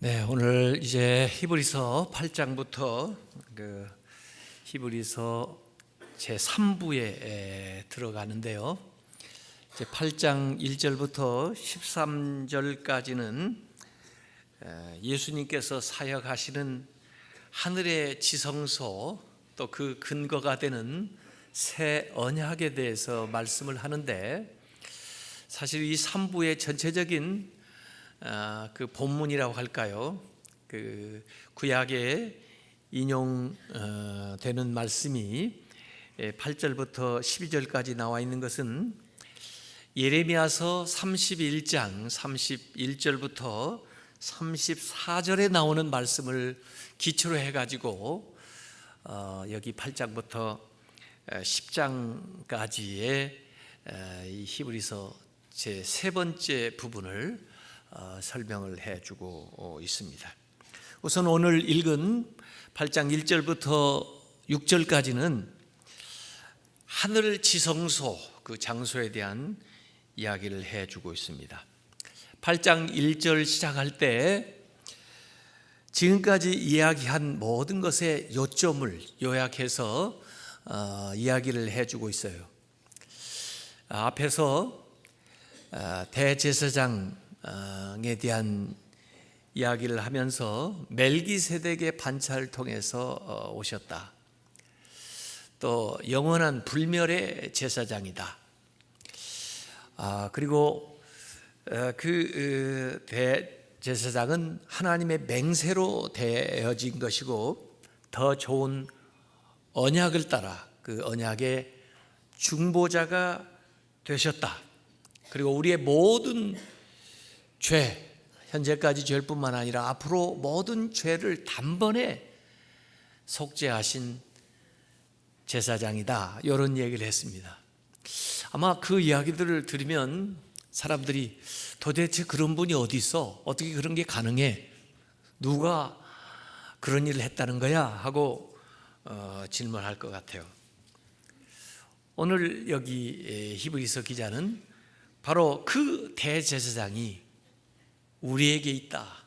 네, 오늘 이제 히브리서 8장부터 히브리서 제 3부에 들어가는데요. 이제 8장 1절부터 13절까지는 예수님께서 사역하시는 하늘의 지성소, 또 그 근거가 되는 새 언약에 대해서 말씀을 하는데, 사실 이 3부의 전체적인 그 본문이라고 할까요? 그 구약에 인용되는 말씀이 8절부터 12절까지 나와 있는 것은 예레미야서 31장 31절부터 34절에 나오는 말씀을 기초로 해가지고 여기 8장부터 10장까지의 이 히브리서 제 세 번째 부분을 설명을 해주고 있습니다. 우선 오늘 읽은 8장 1절부터 6절까지는 하늘 지성소, 그 장소에 대한 이야기를 해주고 있습니다. 8장 1절 시작할 때 지금까지 이야기한 모든 것의 요점을 요약해서 이야기를 해주고 있어요. 앞에서 대제사장에 대한 이야기를 하면서 멜기세덱의 반차를 통해서 오셨다. 또 영원한 불멸의 제사장이다. 그리고 그 대제사장은 하나님의 맹세로 되어진 것이고, 더 좋은 언약을 따라 그 언약의 중보자가 되셨다. 그리고 우리의 모든 죄, 현재까지 죄일 뿐만 아니라 앞으로 모든 죄를 단번에 속죄하신 제사장이다, 이런 얘기를 했습니다. 아마 그 이야기들을 들으면 사람들이 도대체 그런 분이 어디 있어? 어떻게 그런 게 가능해? 누가 그런 일을 했다는 거야? 하고 질문할 것 같아요. 오늘 여기 히브리서 기자는 바로 그 대제사장이 우리에게 있다,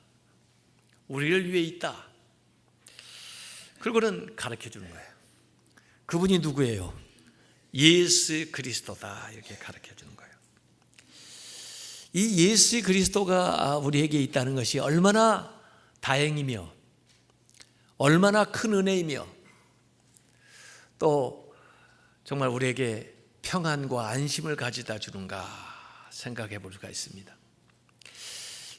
우리를 위해 있다, 그거는 가르쳐 주는 거예요. 그분이 누구예요? 예수 그리스도다, 이렇게 가르쳐 주는 거예요. 이 예수 그리스도가 우리에게 있다는 것이 얼마나 다행이며 얼마나 큰 은혜이며 또 정말 우리에게 평안과 안심을 가져다 주는가 생각해 볼 수가 있습니다.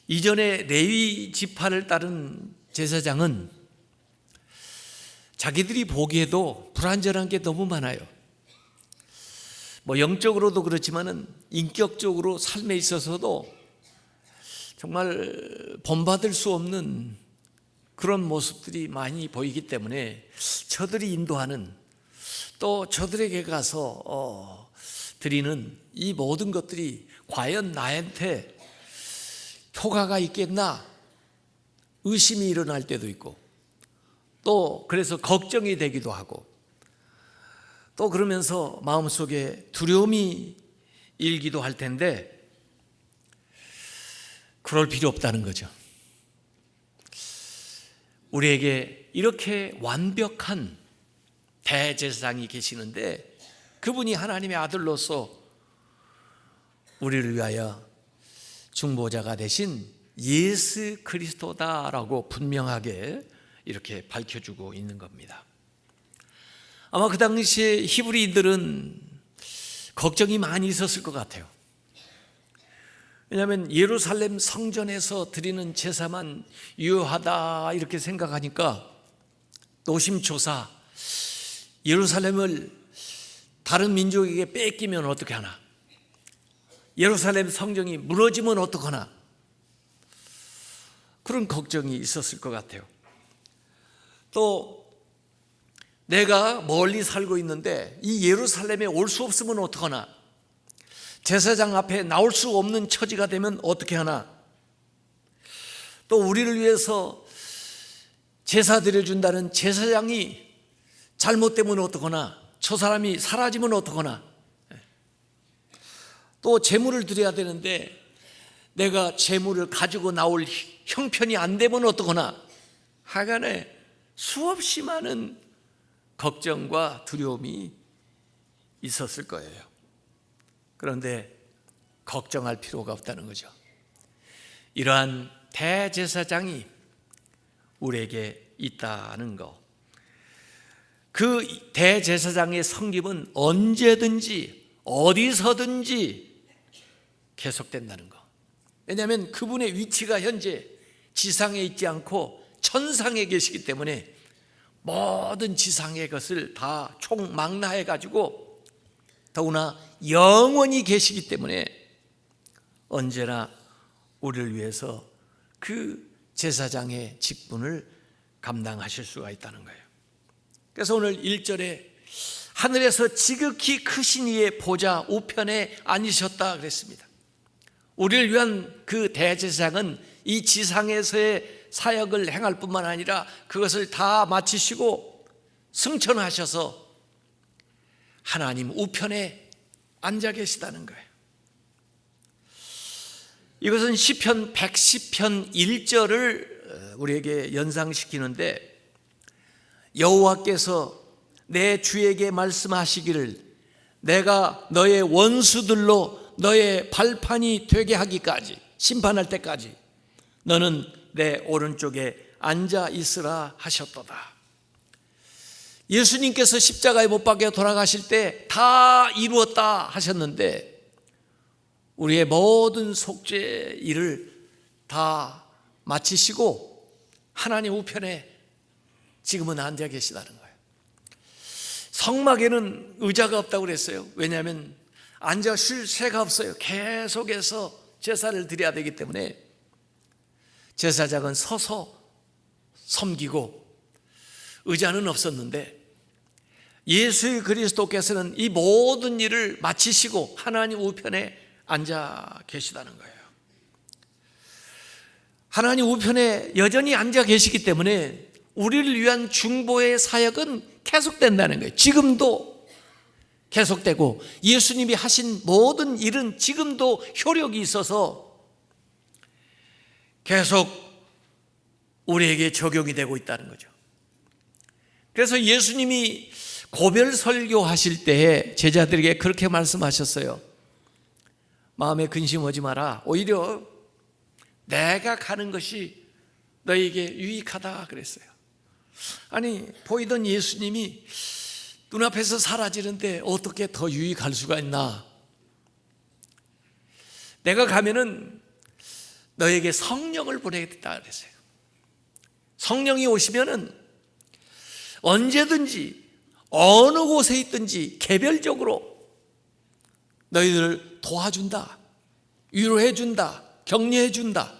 이전에 레위 지파를 따른 제사장은 자기들이 보기에도 불완전한 게 너무 많아요. 영적으로도 그렇지만은 인격적으로 삶에 있어서도 정말 본받을 수 없는 그런 모습들이 많이 보이기 때문에 저들이 인도하는, 또 저들에게 가서 드리는 이 모든 것들이 과연 나한테 효과가 있겠나 의심이 일어날 때도 있고, 또 그래서 걱정이 되기도 하고, 또 그러면서 마음속에 두려움이 일기도 할 텐데, 그럴 필요 없다는 거죠. 우리에게 이렇게 완벽한 대제사장이 계시는데, 그분이 하나님의 아들로서 우리를 위하여 중보자가 되신 예수 그리스도다라고 분명하게 이렇게 밝혀주고 있는 겁니다. 아마 그 당시에 히브리인들은 걱정이 많이 있었을 것 같아요. 왜냐하면 예루살렘 성전에서 드리는 제사만 유효하다 이렇게 생각하니까 노심초사, 예루살렘을 다른 민족에게 뺏기면 어떻게 하나, 예루살렘 성전이 무너지면 어떡하나, 그런 걱정이 있었을 것 같아요. 또 내가 멀리 살고 있는데 이 예루살렘에 올 수 없으면 어떡하나, 제사장 앞에 나올 수 없는 처지가 되면 어떻게 하나, 또 우리를 위해서 제사 드려준다는 제사장이 잘못되면 어떡하나, 저 사람이 사라지면 어떡하나, 또 제물을 드려야 되는데 내가 재물을 가지고 나올 형편이 안 되면 어떠거나 하간에 수없이 많은 걱정과 두려움이 있었을 거예요. 그런데 걱정할 필요가 없다는 거죠. 이러한 대제사장이 우리에게 있다는 거. 그 대제사장의 섬김은 언제든지 어디서든지 계속된다는 거. 왜냐하면 그분의 위치가 현재 지상에 있지 않고 천상에 계시기 때문에 모든 지상의 것을 다 총망라해 가지고 더구나 영원히 계시기 때문에 언제나 우리를 위해서 그 제사장의 직분을 감당하실 수가 있다는 거예요. 그래서 오늘 1절에 하늘에서 지극히 크신 이의 보좌 우편에 앉으셨다 그랬습니다. 우리를 위한 그 대제사장은 이 지상에서의 사역을 행할 뿐만 아니라 그것을 다 마치시고 승천하셔서 하나님 우편에 앉아 계시다는 거예요. 이것은 시편 110편 1절을 우리에게 연상시키는데, 여호와께서 내 주에게 말씀하시기를 내가 너의 원수들로 너의 발판이 되게 하기까지, 심판할 때까지 너는 내 오른쪽에 앉아 있으라 하셨도다. 예수님께서 십자가에 못 박혀 돌아가실 때 다 이루었다 하셨는데 우리의 모든 속죄 일을 다 마치시고 하나님 우편에 지금은 앉아 계시다는 거예요. 성막에는 의자가 없다고 그랬어요. 왜냐하면 앉아 쉴 새가 없어요. 계속해서 제사를 드려야 되기 때문에 제사장은 서서 섬기고 의자는 없었는데 예수 그리스도께서는 이 모든 일을 마치시고 하나님 우편에 앉아 계시다는 거예요. 하나님 우편에 여전히 앉아 계시기 때문에 우리를 위한 중보의 사역은 계속된다는 거예요. 지금도 계속되고 예수님이 하신 모든 일은 지금도 효력이 있어서 계속 우리에게 적용이 되고 있다는 거죠. 그래서 예수님이 고별 설교하실 때에 제자들에게 그렇게 말씀하셨어요. 마음에 근심하지 마라. 오히려 내가 가는 것이 너에게 유익하다 그랬어요. 아니, 보이던 예수님이 눈앞에서 사라지는데 어떻게 더 유익할 수가 있나? 내가 가면은 너에게 성령을 보내겠다 그랬어요. 성령이 오시면은 언제든지 어느 곳에 있든지 개별적으로 너희들을 도와준다, 위로해준다, 격려해준다.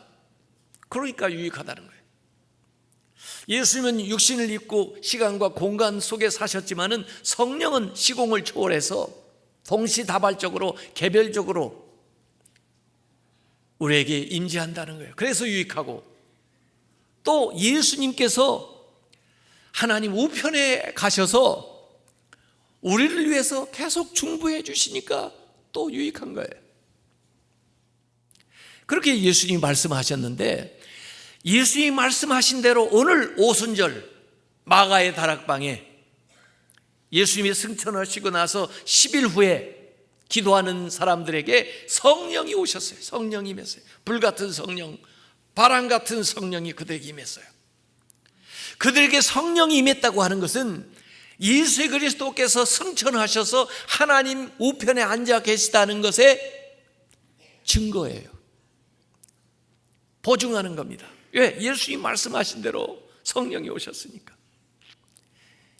그러니까 유익하다는 거예요. 예수님은 육신을 입고 시간과 공간 속에 사셨지만은 성령은 시공을 초월해서 동시다발적으로 개별적으로 우리에게 임재한다는 거예요. 그래서 유익하고, 또 예수님께서 하나님 우편에 가셔서 우리를 위해서 계속 중보해 주시니까 또 유익한 거예요. 그렇게 예수님이 말씀하셨는데, 예수님이 말씀하신 대로 오늘 오순절 마가의 다락방에 예수님이 승천하시고 나서 10일 후에 기도하는 사람들에게 성령이 오셨어요. 성령이 임했어요. 불같은 성령, 바람 같은 성령이 그들에게 임했어요. 그들에게 성령이 임했다고 하는 것은 예수 그리스도께서 승천하셔서 하나님 우편에 앉아 계시다는 것의 증거예요. 보증하는 겁니다. 왜? 예수님 말씀하신 대로 성령이 오셨으니까.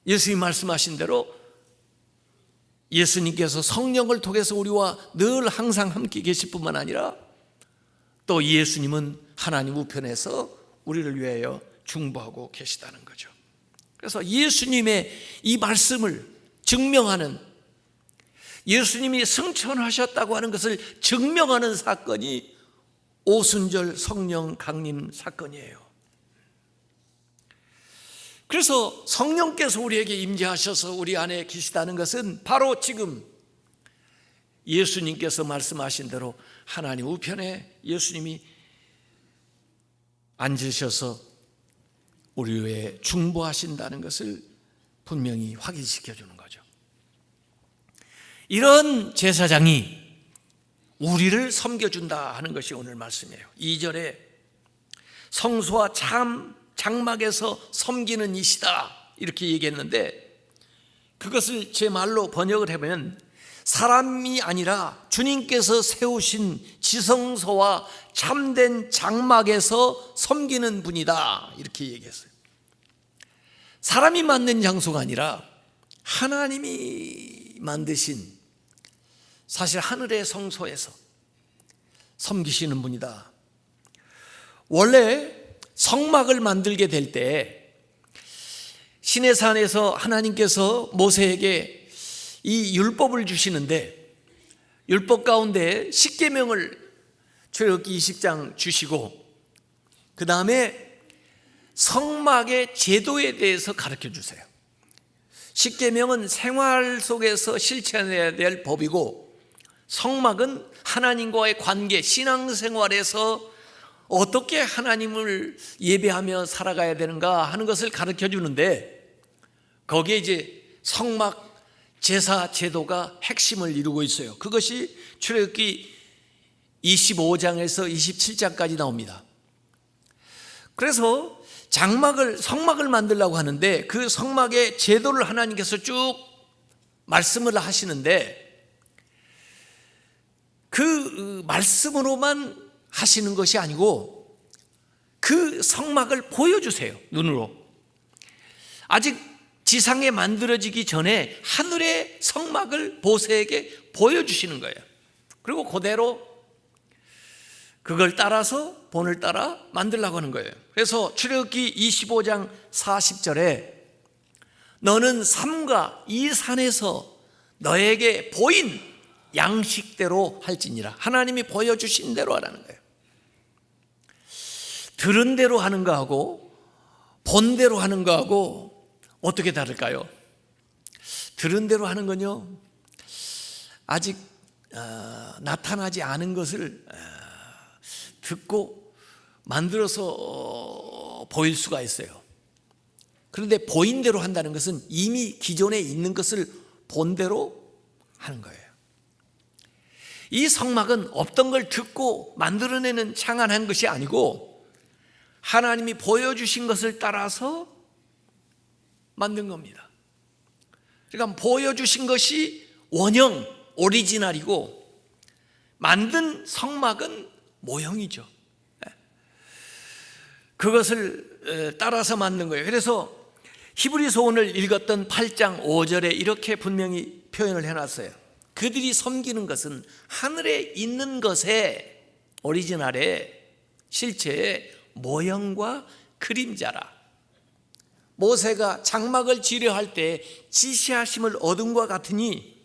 예수님 말씀하신 대로 예수님께서 성령을 통해서 우리와 늘 항상 함께 계실 뿐만 아니라 또 예수님은 하나님 우편에서 우리를 위하여 중보하고 계시다는 거죠. 그래서 예수님의 이 말씀을 증명하는, 예수님이 승천하셨다고 하는 것을 증명하는 사건이 오순절 성령 강림 사건이에요. 그래서 성령께서 우리에게 임재하셔서 우리 안에 계시다는 것은 바로 지금 예수님께서 말씀하신 대로 하나님 우편에 예수님이 앉으셔서 우리 위해 중보하신다는 것을 분명히 확인시켜 주는 거죠. 이런 제사장이 우리를 섬겨준다 하는 것이 오늘 말씀이에요. 2절에 성소와 장막에서 섬기는 이시다 이렇게 얘기했는데, 그것을 제 말로 번역을 해보면 사람이 아니라 주님께서 세우신 지성소와 참된 장막에서 섬기는 분이다 이렇게 얘기했어요. 사람이 만든 장소가 아니라 하나님이 만드신, 사실 하늘의 성소에서 섬기시는 분이다. 원래 성막을 만들게 될 때 시내산에서 하나님께서 모세에게 이 율법을 주시는데, 율법 가운데 십계명을 출애굽기 20장 주시고, 그 다음에 성막의 제도에 대해서 가르쳐 주세요. 십계명은 생활 속에서 실천해야 될 법이고, 성막은 하나님과의 관계, 신앙생활에서 어떻게 하나님을 예배하며 살아가야 되는가 하는 것을 가르쳐 주는데, 거기에 이제 성막 제사 제도가 핵심을 이루고 있어요. 그것이 출애굽기 25장에서 27장까지 나옵니다. 그래서 성막을 만들려고 하는데 그 성막의 제도를 하나님께서 쭉 말씀을 하시는데, 그 말씀으로만 하시는 것이 아니고 그 성막을 보여주세요. 눈으로. 아직 지상에 만들어지기 전에 하늘의 성막을 모세에게 보여주시는 거예요. 그리고 그대로 그걸 따라서 본을 따라 만들려고 하는 거예요. 그래서 출애굽기 25장 40절에 너는 삼가 이 산에서 너에게 보인 양식대로 할지니라. 하나님이 보여주신 대로 하라는 거예요. 들은 대로 하는 거하고 본 대로 하는 거하고 어떻게 다를까요? 들은 대로 하는 건요, 아직 나타나지 않은 것을 듣고 만들어서 보일 수가 있어요. 그런데 보인 대로 한다는 것은 이미 기존에 있는 것을 본 대로 하는 거예요. 이 성막은 없던 걸 듣고 만들어내는 창안한 것이 아니고 하나님이 보여주신 것을 따라서 만든 겁니다. 그러니까 보여주신 것이 원형, 오리지널이고 만든 성막은 모형이죠. 그것을 따라서 만든 거예요. 그래서 히브리서 오늘 읽었던 8장 5절에 이렇게 분명히 표현을 해놨어요. 그들이 섬기는 것은 하늘에 있는 것의 오리지널의 실체의 모형과 그림자라. 모세가 장막을 지으려 할 때 지시하심을 얻은 것 같으니,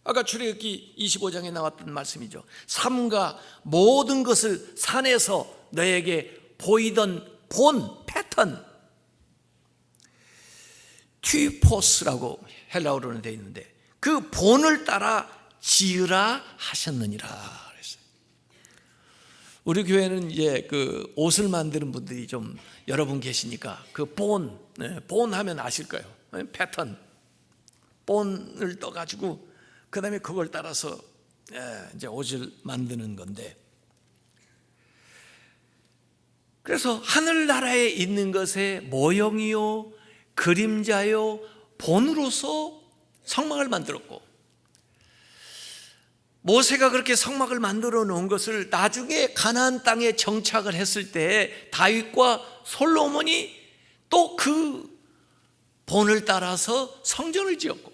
아까 출애굽기 25장에 나왔던 말씀이죠. 삼가 모든 것을 산에서 너에게 보이던 본 패턴, 튜포스라고 헬라어로는 되어 있는데 그 본을 따라 지으라 하셨느니라 그랬어요. 우리 교회는 이제 그 옷을 만드는 분들이 좀 여러 분 계시니까 그 본 하면 아실 거예요. 패턴, 본을 떠가지고 그 다음에 그걸 따라서 이제 옷을 만드는 건데, 그래서 하늘나라에 있는 것의 모형이요 그림자요 본으로서 성막을 만들었고, 모세가 그렇게 성막을 만들어 놓은 것을 나중에 가나안 땅에 정착을 했을 때 다윗과 솔로몬이 또 그 본을 따라서 성전을 지었고,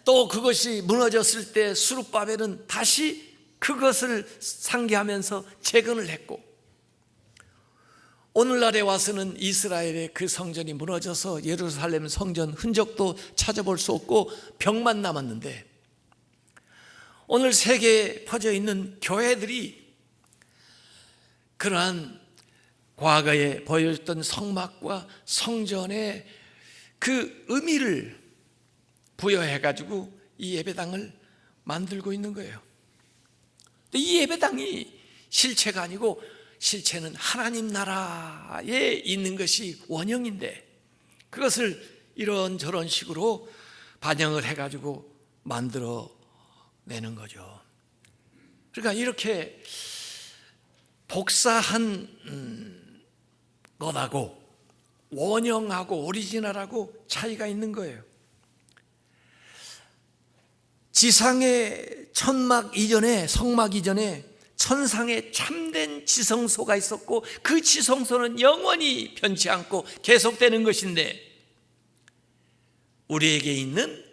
또 그것이 무너졌을 때 스룹바벨은 다시 그것을 상기하면서 재건을 했고, 오늘날에 와서는 이스라엘의 그 성전이 무너져서 예루살렘 성전 흔적도 찾아볼 수 없고 벽만 남았는데, 오늘 세계에 퍼져 있는 교회들이 그러한 과거에 보여줬던 성막과 성전의 그 의미를 부여해가지고 이 예배당을 만들고 있는 거예요. 이 예배당이 실체가 아니고 실체는 하나님 나라에 있는 것이 원형인데 그것을 이런저런 식으로 반영을 해가지고 만들어 내는 거죠. 그러니까 이렇게 복사한 것하고 원형하고 오리지널하고 차이가 있는 거예요. 지상의 천막 이전에, 성막 이전에 천상에 참된 지성소가 있었고 그 지성소는 영원히 변치 않고 계속되는 것인데 우리에게 있는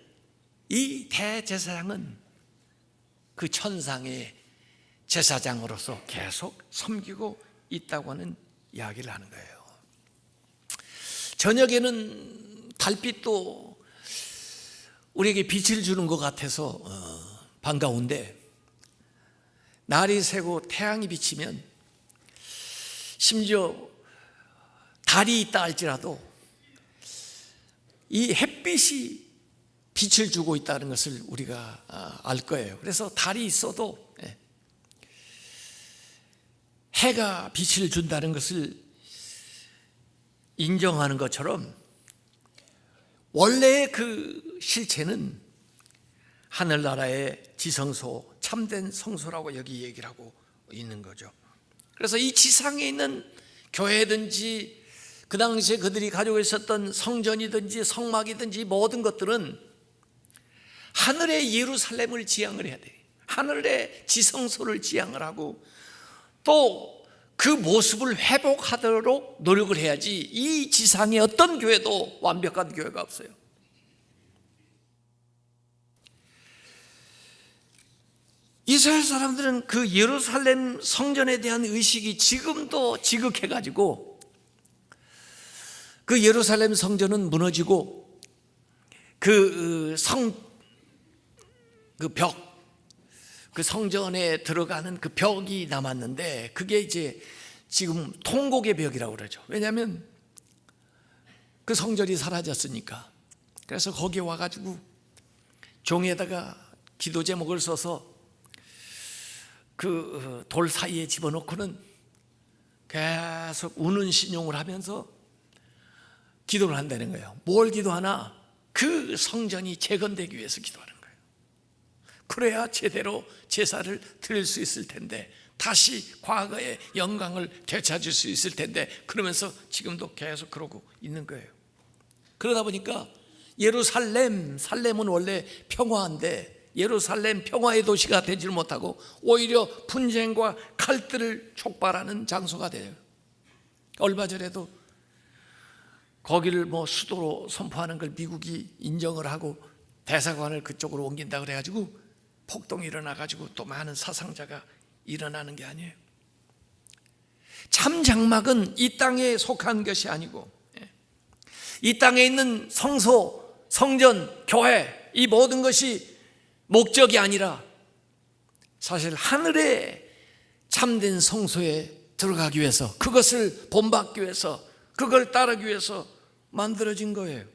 이 대제사장은 그 천상의 제사장으로서 계속 섬기고 있다고 하는 이야기를 하는 거예요. 저녁에는 달빛도 우리에게 빛을 주는 것 같아서 반가운데 날이 새고 태양이 비치면 심지어 달이 있다 할지라도 이 햇빛이 빛을 주고 있다는 것을 우리가 알 거예요. 그래서 달이 있어도 해가 빛을 준다는 것을 인정하는 것처럼 원래의 그 실체는 하늘나라의 지성소, 참된 성소라고 여기 얘기를 하고 있는 거죠. 그래서 이 지상에 있는 교회든지 그 당시에 그들이 가지고 있었던 성전이든지 성막이든지 모든 것들은 하늘의 예루살렘을 지향을 해야 돼. 하늘의 지성소를 지향을 하고 또 그 모습을 회복하도록 노력을 해야지 이 지상의 어떤 교회도 완벽한 교회가 없어요. 이스라엘 사람들은 그 예루살렘 성전에 대한 의식이 지금도 지극해가지고 그 예루살렘 성전은 무너지고 그 성전에 들어가는 그 벽이 남았는데 그게 이제 지금 통곡의 벽이라고 그러죠. 왜냐하면 그 성전이 사라졌으니까. 그래서 거기 와가지고 종에다가 기도 제목을 써서 그 돌 사이에 집어넣고는 계속 우는 신용을 하면서 기도를 한다는 거예요. 뭘 기도하나? 그 성전이 재건되기 위해서 기도하는 거예요. 그래야 제대로 제사를 드릴 수 있을 텐데 다시 과거의 영광을 되찾을 수 있을 텐데 그러면서 지금도 계속 그러고 있는 거예요. 그러다 보니까 살렘은 원래 평화인데 예루살렘 평화의 도시가 되질 못하고 오히려 분쟁과 칼들을 촉발하는 장소가 돼요. 얼마 전에도 거기를 수도로 선포하는 걸 미국이 인정을 하고 대사관을 그쪽으로 옮긴다 그래가지고 폭동이 일어나가지고 또 많은 사상자가 일어나는 게 아니에요. 참 장막은 이 땅에 속한 것이 아니고 이 땅에 있는 성소, 성전, 교회 이 모든 것이 목적이 아니라 사실 하늘의 참된 성소에 들어가기 위해서 그것을 본받기 위해서 그걸 따르기 위해서 만들어진 거예요.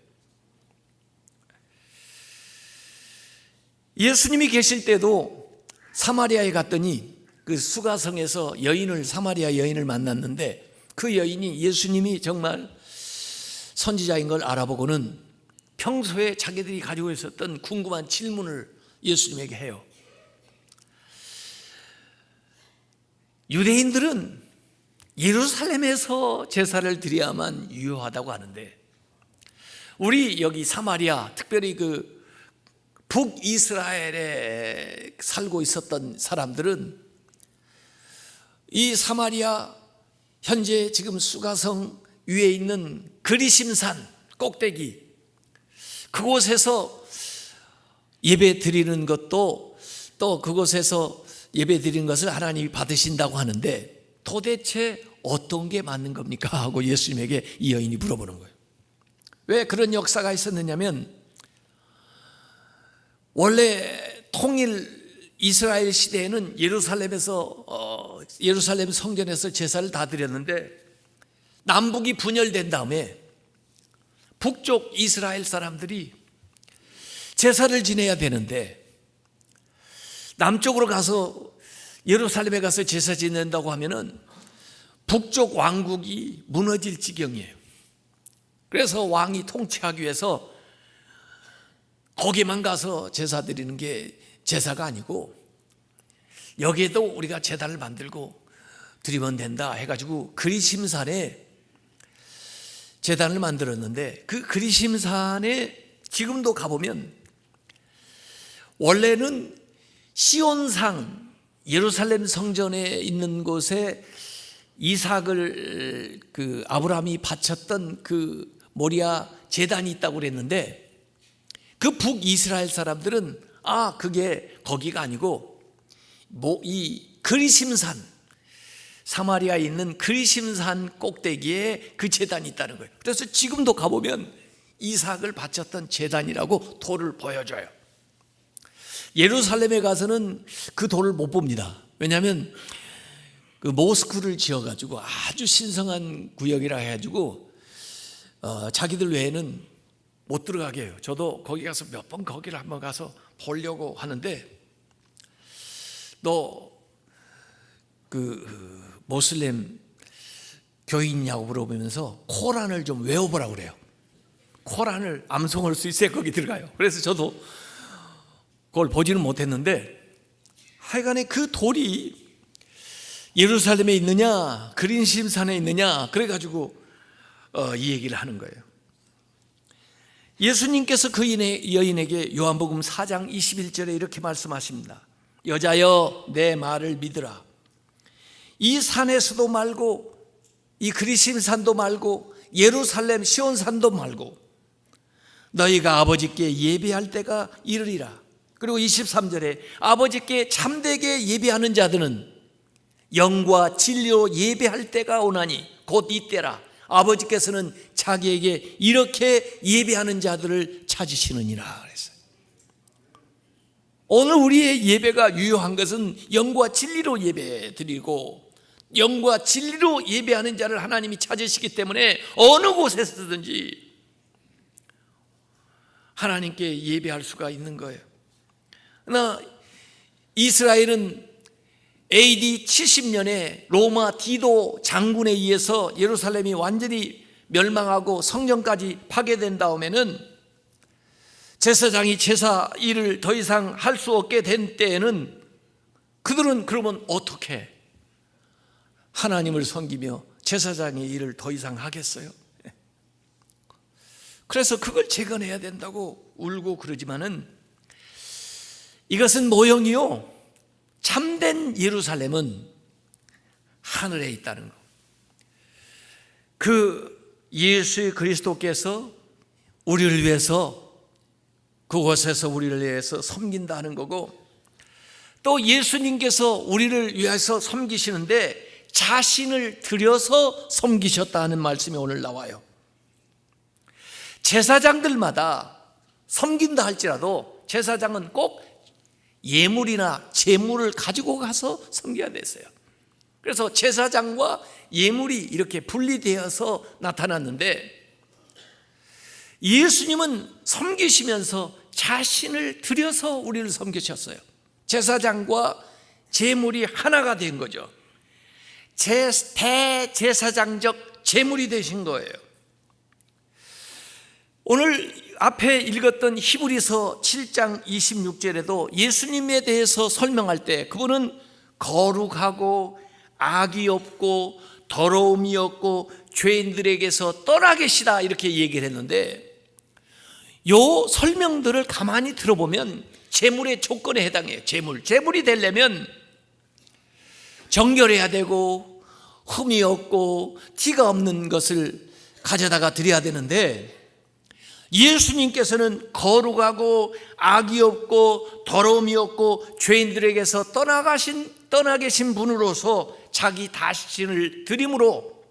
예수님이 계실 때도 사마리아에 갔더니 그 수가성에서 사마리아 여인을 만났는데 그 여인이 예수님이 정말 선지자인 걸 알아보고는 평소에 자기들이 가지고 있었던 궁금한 질문을 예수님에게 해요. 유대인들은 예루살렘에서 제사를 드려야만 유효하다고 하는데 우리 여기 사마리아 특별히 그 북이스라엘에 살고 있었던 사람들은 이 사마리아 현재 지금 수가성 위에 있는 그리심산 꼭대기 그곳에서 예배 드리는 것도 또 그곳에서 예배 드리는 것을 하나님이 받으신다고 하는데 도대체 어떤 게 맞는 겁니까? 하고 예수님에게 이 여인이 물어보는 거예요. 왜 그런 역사가 있었느냐면 원래 통일 이스라엘 시대에는 예루살렘 성전에서 제사를 다 드렸는데 남북이 분열된 다음에 북쪽 이스라엘 사람들이 제사를 지내야 되는데 남쪽으로 가서 예루살렘에 가서 제사 지낸다고 하면은 북쪽 왕국이 무너질 지경이에요. 그래서 왕이 통치하기 위해서 거기만 가서 제사 드리는 게 제사가 아니고 여기에도 우리가 제단을 만들고 드리면 된다 해가지고 그리심산에 제단을 만들었는데, 그 그리심산에 지금도 가보면 원래는 시온산, 예루살렘 성전에 있는 곳에 이삭을 아브라함이 바쳤던 그 모리아 제단이 있다고 그랬는데, 그 북이스라엘 사람들은 그게 거기가 아니고 이 그리심산, 사마리아에 있는 그리심산 꼭대기에 그 제단이 있다는 거예요. 그래서 지금도 가보면 이삭을 바쳤던 제단이라고 돌을 보여줘요. 예루살렘에 가서는 그 돌을 못 봅니다. 왜냐하면 그 모스크를 지어가지고 아주 신성한 구역이라 해가지고 자기들 외에는 못 들어가게 해요. 저도 거기 가서 몇 번 거기를 한번 가서 보려고 하는데, 너 모슬렘 교인이냐고 물어보면서 코란을 좀 외워보라고 그래요. 코란을 암송할 수 있어야 거기 들어가요. 그래서 저도 그걸 보지는 못했는데, 하여간에 그 돌이 예루살렘에 있느냐 그리심산에 있느냐 그래가지고 이 얘기를 하는 거예요. 예수님께서 그 여인에게 요한복음 4장 21절에 이렇게 말씀하십니다. 여자여 내 말을 믿으라. 이 산에서도 말고 이 그리심산도 말고 예루살렘 시온산도 말고 너희가 아버지께 예배할 때가 이르리라. 그리고 23절에 아버지께 참되게 예배하는 자들은 영과 진리로 예배할 때가 오나니 곧 이때라. 아버지께서는 자기에게 이렇게 예배하는 자들을 찾으시느니라 그랬어요. 오늘 우리의 예배가 유효한 것은 영과 진리로 예배드리고 영과 진리로 예배하는 자를 하나님이 찾으시기 때문에 어느 곳에서든지 하나님께 예배할 수가 있는 거예요. 그러나 이스라엘은 AD 70년에 로마 디도 장군에 의해서 예루살렘이 완전히 멸망하고 성전까지 파괴된 다음에는 제사장이 제사 일을 더 이상 할 수 없게 된 때에는 그들은 그러면 어떻게 하나님을 섬기며 제사장의 일을 더 이상 하겠어요? 그래서 그걸 재건해야 된다고 울고 그러지만은 이것은 모형이요, 참된 예루살렘은 하늘에 있다는 거. 그 예수 그리스도께서 우리를 위해서 그곳에서 우리를 위해서 섬긴다는 거고, 또 예수님께서 우리를 위해서 섬기시는데 자신을 들여서 섬기셨다는 말씀이 오늘 나와요. 제사장들마다 섬긴다 할지라도 제사장은 꼭 예물이나 제물을 가지고 가서 섬겨야 됐어요. 그래서 제사장과 예물이 이렇게 분리되어서 나타났는데, 예수님은 섬기시면서 자신을 들여서 우리를 섬기셨어요. 제사장과 제물이 하나가 된 거죠. 대제사장적 제물이 되신 거예요. 오늘 앞에 읽었던 히브리서 7장 26절에도 예수님에 대해서 설명할 때 그분은 거룩하고 악이 없고 더러움이 없고 죄인들에게서 떠나 계시다 이렇게 얘기를 했는데, 요 설명들을 가만히 들어보면 제물의 조건에 해당해요. 제물이 되려면 정결해야 되고 흠이 없고 티가 없는 것을 가져다가 드려야 되는데, 예수님께서는 거룩하고 악이 없고 더러움이 없고 죄인들에게서 떠나 계신 분으로서 자기 자신을 드림으로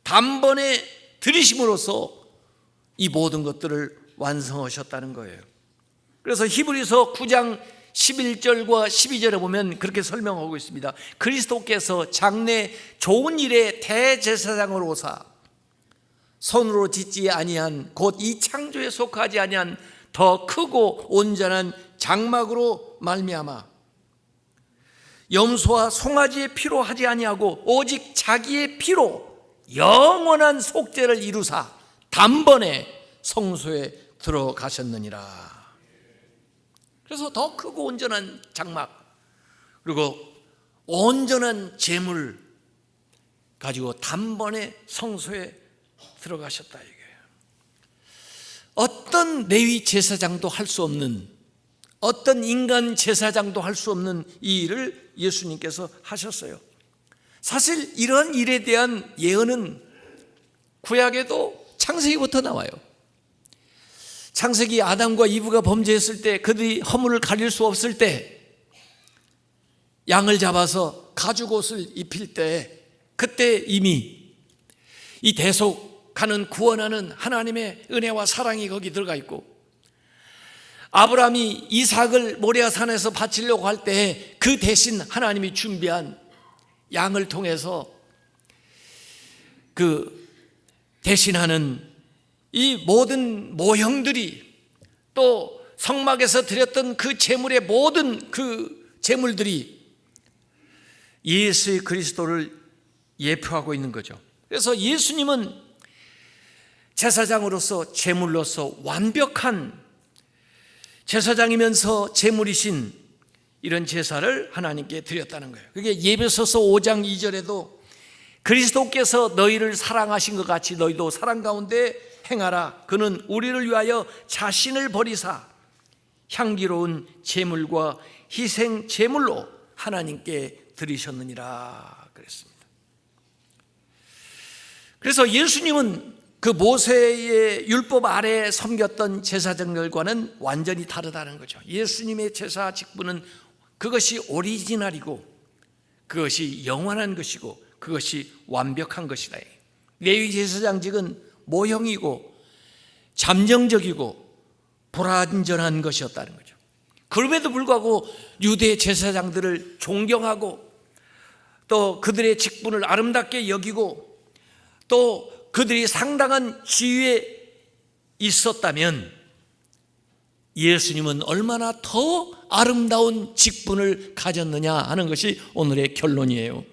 단번에 드리심으로써 이 모든 것들을 완성하셨다는 거예요. 그래서 히브리서 9장 11절과 12절에 보면 그렇게 설명하고 있습니다. 그리스도께서 장래 좋은 일에 대제사장으로 오사 손으로 짓지 아니한 곧 이 창조에 속하지 아니한 더 크고 온전한 장막으로 말미암아 염소와 송아지의 피로 하지 아니하고 오직 자기의 피로 영원한 속죄를 이루사 단번에 성소에 들어가셨느니라. 그래서 더 크고 온전한 장막, 그리고 온전한 제물 가지고 단번에 성소에 들어가셨다 이거예요. 어떤 레위 제사장도 할 수 없는, 어떤 인간 제사장도 할 수 없는 이 일을 예수님께서 하셨어요. 사실 이런 일에 대한 예언은 구약에도 창세기부터 나와요. 창세기 아담과 이브가 범죄했을 때, 그들이 허물을 가릴 수 없을 때 양을 잡아서 가죽옷을 입힐 때, 그때 이미 이 대속하는, 구원하는 하나님의 은혜와 사랑이 거기 들어가 있고, 아브라함이 이삭을 모리아산에서 바치려고 할 때 그 대신 하나님이 준비한 양을 통해서 그 대신하는 이 모든 모형들이, 또 성막에서 드렸던 그 제물의 모든 그 제물들이 예수 그리스도를 예표하고 있는 거죠. 그래서 예수님은 제사장으로서, 제물로서 완벽한 제사장이면서 제물이신 이런 제사를 하나님께 드렸다는 거예요. 그게 예배소서 5장 2절에도 그리스도께서 너희를 사랑하신 것 같이 너희도 사랑 가운데 행하라. 그는 우리를 위하여 자신을 버리사 향기로운 제물과 희생 제물로 하나님께 드리셨느니라 그랬습니다. 그래서 예수님은 그 모세의 율법 아래 섬겼던 제사장들과는 완전히 다르다는 거죠. 예수님의 제사 직분은 그것이 오리지널이고, 그것이 영원한 것이고, 그것이 완벽한 것이다. 레위 제사장직은 모형이고 잠정적이고 불완전한 것이었다는 거죠. 그럼에도 불구하고 유대 제사장들을 존경하고, 또 그들의 직분을 아름답게 여기고, 또 그들이 상당한 지위에 있었다면 예수님은 얼마나 더 아름다운 직분을 가졌느냐 하는 것이 오늘의 결론이에요.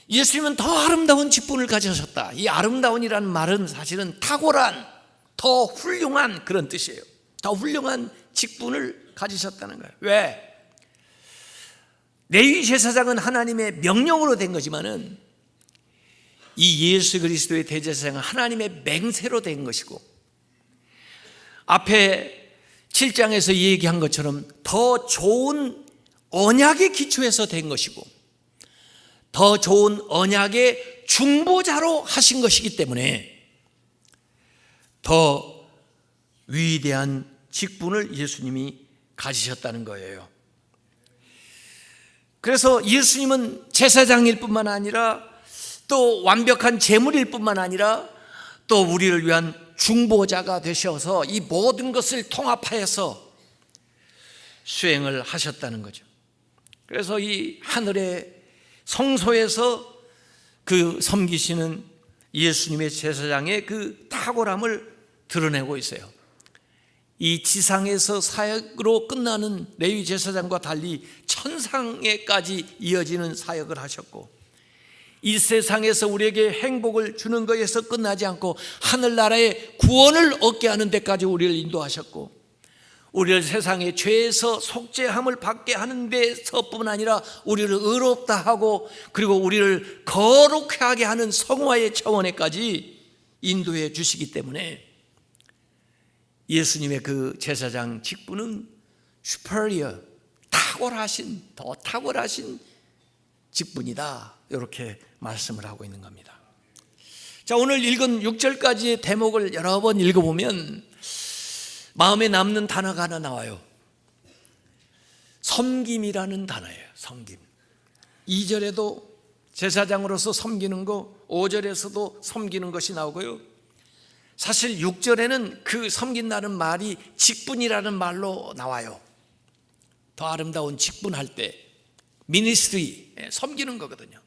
예수님은 더 아름다운 직분을 가지셨다. 이 아름다운이라는 말은 사실은 탁월한, 더 훌륭한 그런 뜻이에요. 더 훌륭한 직분을 가지셨다는 거예요. 왜? 레위 제사장은 하나님의 명령으로 된 거지만은 이 예수 그리스도의 대제사장은 하나님의 맹세로 된 것이고, 앞에 7장에서 얘기한 것처럼 더 좋은 언약의 기초에서 된 것이고, 더 좋은 언약의 중보자로 하신 것이기 때문에 더 위대한 직분을 예수님이 가지셨다는 거예요. 그래서 예수님은 제사장일 뿐만 아니라, 또 완벽한 제물일 뿐만 아니라, 또 우리를 위한 중보자가 되셔서 이 모든 것을 통합하여서 수행을 하셨다는 거죠. 그래서 이 하늘의 성소에서 그 섬기시는 예수님의 제사장의 그 탁월함을 드러내고 있어요. 이 지상에서 사역으로 끝나는 레위 제사장과 달리 천상에까지 이어지는 사역을 하셨고, 이 세상에서 우리에게 행복을 주는 것에서 끝나지 않고 하늘나라의 구원을 얻게 하는 데까지 우리를 인도하셨고, 우리를 세상의 죄에서 속죄함을 받게 하는 데서뿐만 아니라 우리를 의롭다 하고, 그리고 우리를 거룩하게 하는 성화의 차원에까지 인도해 주시기 때문에 예수님의 그 제사장 직분은 superior, 탁월하신, 더 탁월하신 직분이다, 이렇게 말씀을 하고 있는 겁니다. 자, 오늘 읽은 6절까지의 대목을 여러 번 읽어보면 마음에 남는 단어가 하나 나와요. 섬김이라는 단어예요. 섬김. 2절에도 제사장으로서 섬기는 거, 5절에서도 섬기는 것이 나오고요. 사실 6절에는 그 섬긴다는 말이 직분이라는 말로 나와요. 더 아름다운 직분할 때 미니스트리, 섬기는 거거든요.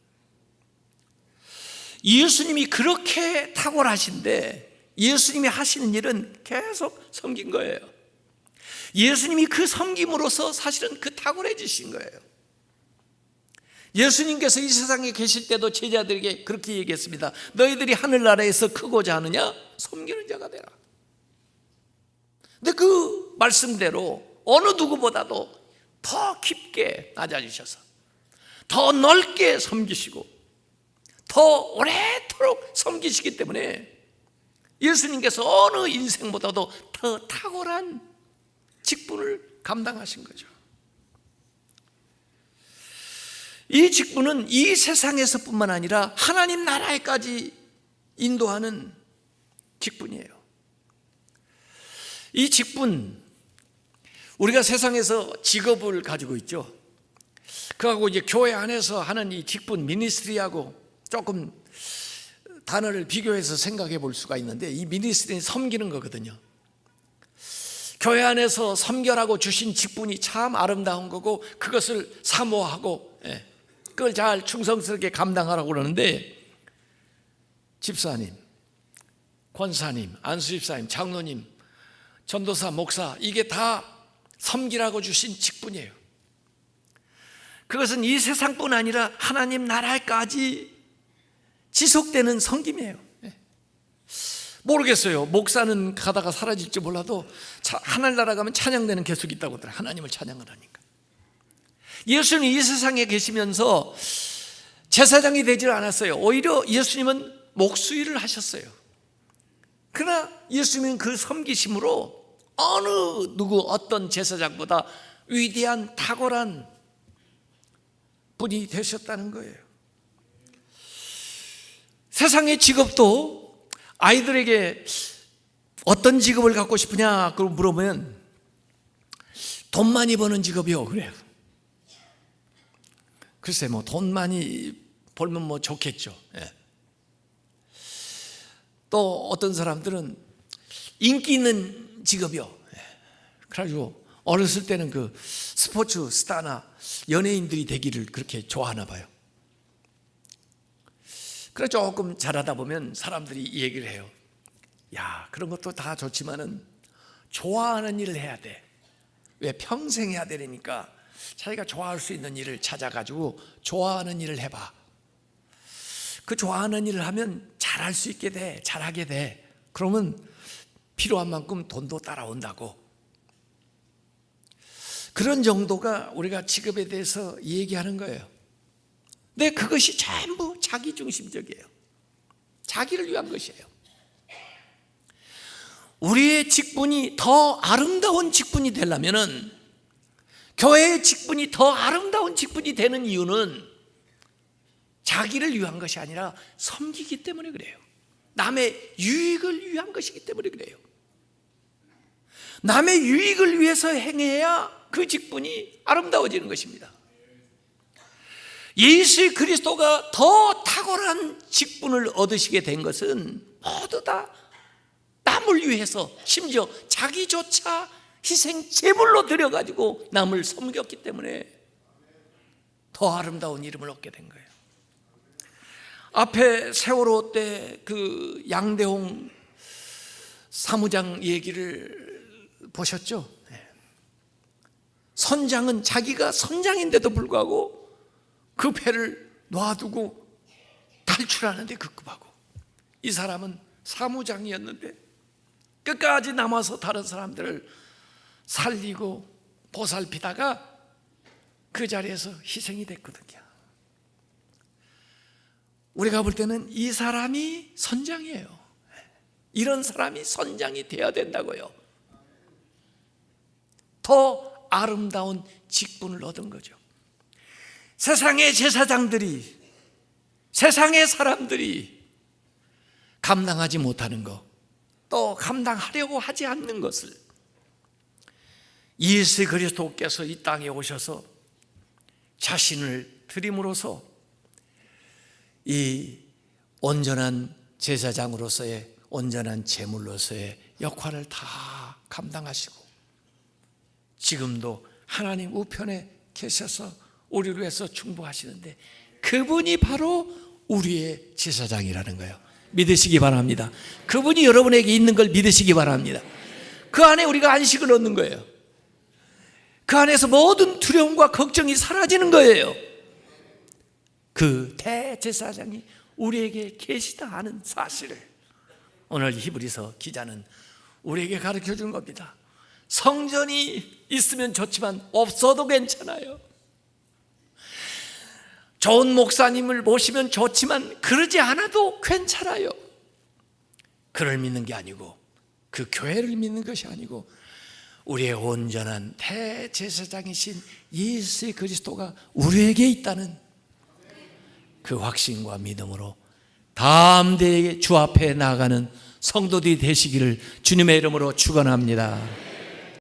예수님이 그렇게 탁월하신데 예수님이 하시는 일은 계속 섬긴 거예요. 예수님이 그 섬김으로써 사실은 그 탁월해지신 거예요. 예수님께서 이 세상에 계실 때도 제자들에게 그렇게 얘기했습니다. 너희들이 하늘나라에서 크고자 하느냐? 섬기는 자가 되라. 근데 그 말씀대로 어느 누구보다도 더 깊게 낮아지셔서 더 넓게 섬기시고 더 오래도록 섬기시기 때문에 예수님께서 어느 인생보다도 더 탁월한 직분을 감당하신 거죠. 이 직분은 이 세상에서뿐만 아니라 하나님 나라에까지 인도하는 직분이에요. 이 직분, 우리가 세상에서 직업을 가지고 있죠. 그하고 이제 교회 안에서 하는 이 직분, 미니스트리하고 조금 단어를 비교해서 생각해 볼 수가 있는데, 이 미니스트리는 섬기는 거거든요. 교회 안에서 섬겨라고 주신 직분이 참 아름다운 거고, 그것을 사모하고 그걸 잘 충성스럽게 감당하라고 그러는데, 집사님, 권사님, 안수집사님, 장로님, 전도사, 목사, 이게 다 섬기라고 주신 직분이에요. 그것은 이 세상뿐 아니라 하나님 나라까지 지속되는 섬김이에요. 모르겠어요. 목사는 가다가 사라질지 몰라도 하늘나라 가면 찬양되는 계속 있다고 하더라고요. 하나님을 찬양을 하니까. 예수님이 이 세상에 계시면서 제사장이 되질 않았어요. 오히려 예수님은 목수일을 하셨어요. 그러나 예수님은 그 섬기심으로 어느 누구 어떤 제사장보다 위대한 탁월한 분이 되셨다는 거예요. 세상의 직업도 아이들에게 어떤 직업을 갖고 싶으냐 그걸 물어보면 돈 많이 버는 직업이요 그래요. 글쎄 뭐 돈 많이 벌면 뭐 좋겠죠. 또 어떤 사람들은 인기 있는 직업이요. 그래가지고 어렸을 때는 그 스포츠 스타나 연예인들이 되기를 그렇게 좋아하나 봐요. 그래 조금 자라다 보면 사람들이 이 얘기를 해요. 야, 그런 것도 다 좋지만은 좋아하는 일을 해야 돼. 왜? 평생 해야 되니까 자기가 좋아할 수 있는 일을 찾아가지고 좋아하는 일을 해봐. 그 좋아하는 일을 하면 잘할 수 있게 돼. 잘하게 돼. 그러면 필요한 만큼 돈도 따라온다고. 그런 정도가 우리가 직업에 대해서 얘기하는 거예요. 근데 그것이 전부 자기중심적이에요. 자기를 위한 것이에요. 우리의 직분이 더 아름다운 직분이 되려면은, 교회의 직분이 더 아름다운 직분이 되는 이유는 자기를 위한 것이 아니라 섬기기 때문에 그래요. 남의 유익을 위한 것이기 때문에 그래요. 남의 유익을 위해서 행해야 그 직분이 아름다워지는 것입니다. 예수 그리스도가 더 탁월한 직분을 얻으시게 된 것은 모두 다 남을 위해서, 심지어 자기조차 희생 제물로 드려가지고 남을 섬겼기 때문에 더 아름다운 이름을 얻게 된 거예요. 앞에 세월호 때 그 양대홍 사무장 얘기를 보셨죠? 선장은 자기가 선장인데도 불구하고 그 배를 놔두고 탈출하는데 급급하고, 이 사람은 사무장이었는데 끝까지 남아서 다른 사람들을 살리고 보살피다가 그 자리에서 희생이 됐거든요. 우리가 볼 때는 이 사람이 선장이에요. 이런 사람이 선장이 되어야 된다고요. 더 아름다운 직분을 얻은 거죠. 세상의 제사장들이, 세상의 사람들이 감당하지 못하는 것, 또 감당하려고 하지 않는 것을 예수 그리스도께서 이 땅에 오셔서 자신을 드림으로써 이 온전한 제사장으로서의, 온전한 제물로서의 역할을 다 감당하시고 지금도 하나님 우편에 계셔서 우리를 위해서 충고하시는데, 그분이 바로 우리의 제사장이라는 거예요. 믿으시기 바랍니다. 그분이 여러분에게 있는 걸 믿으시기 바랍니다. 그 안에 우리가 안식을 얻는 거예요. 그 안에서 모든 두려움과 걱정이 사라지는 거예요. 그 대제사장이 우리에게 계시다 하는 사실을 오늘 히브리서 기자는 우리에게 가르쳐 준 겁니다. 성전이 있으면 좋지만 없어도 괜찮아요. 좋은 목사님을 모시면 좋지만 그러지 않아도 괜찮아요. 그를 믿는 게 아니고 그 교회를 믿는 것이 아니고 우리의 온전한 대제사장이신 예수 그리스도가 우리에게 있다는 그 확신과 믿음으로 담대하게 주 앞에 나아가는 성도들이 되시기를 주님의 이름으로 축원합니다.